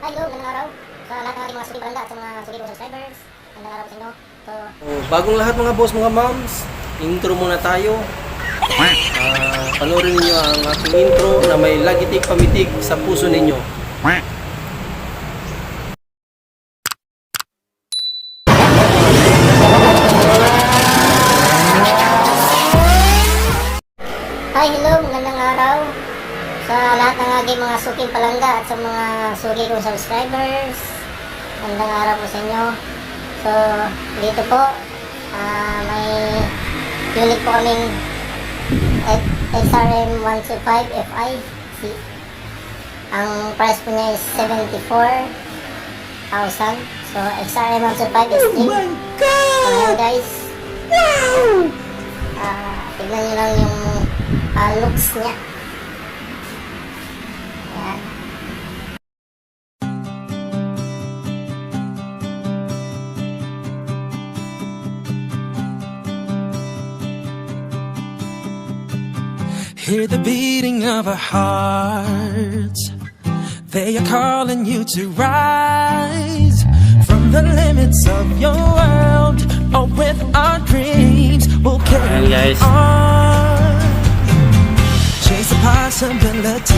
Hello, magandang araw sa lahat ng ating mga suki palanda at sa mga suki subscribers. Magandang araw sa inyo. Bagong lahat mga boss, mga moms, intro muna tayo. Panoorin niyo ang aking intro na may lagitik pamitik sa puso ninyo. Hi, hello, magandang araw sa lahat ng aking mga suking palanda at sa mga suki kong subscribers. Magandang araw po sa inyo. So, dito po, may unit po kaming xrmfi. Ang price po niya is 74,000. So, xrm125 is 3. Oh my God! So, ayan guys. Wow! Tignan nyo lang yung looks niya. Ayan. Hear the beating of our hearts. They are calling you to rise from the limits of your world. Oh, with our dreams, we'll carry on. Chase the possibilities.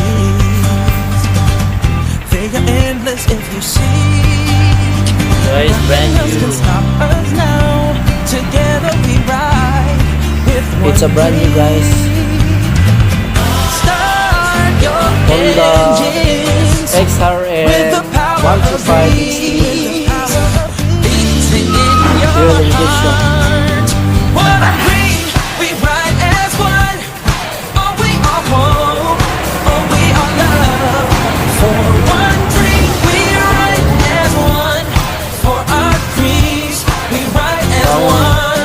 They are endless if you seek. Guys, brand Nothing else can stop us now. Together we ride with one It's a brand new, guys. Honda XRM125 Fuel injection.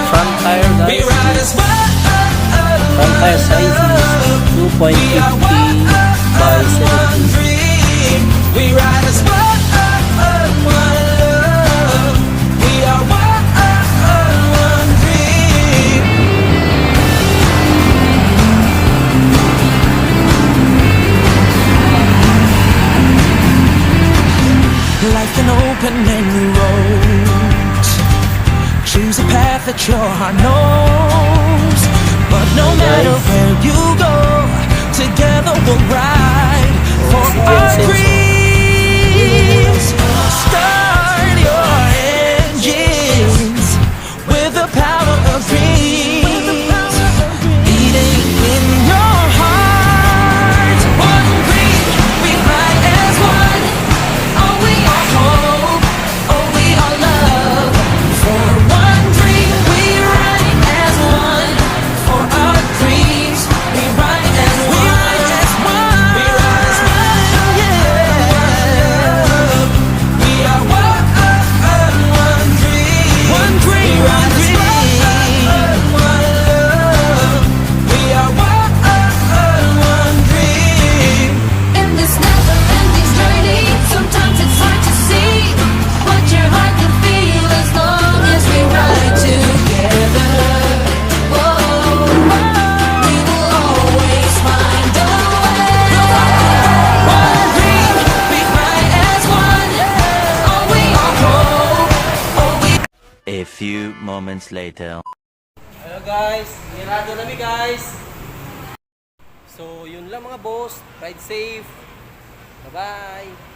Front tire, guys. Front tire size is 2.50 by 70. We ride as one love. We are one dream. Life can open many roads. Choose a path that your heart knows. But no matter where you go, together we'll ride for our dreams. Start your engines with the power of dreams. Beating in your heart. One dream, we ride as one. Oh, we are hope. Oh, we are love. For one dream, we ride as one. For our dreams, we ride as one. A few moments later. Hello guys, nirado nami guys. So yun lang mga boss, ride safe. Bye bye.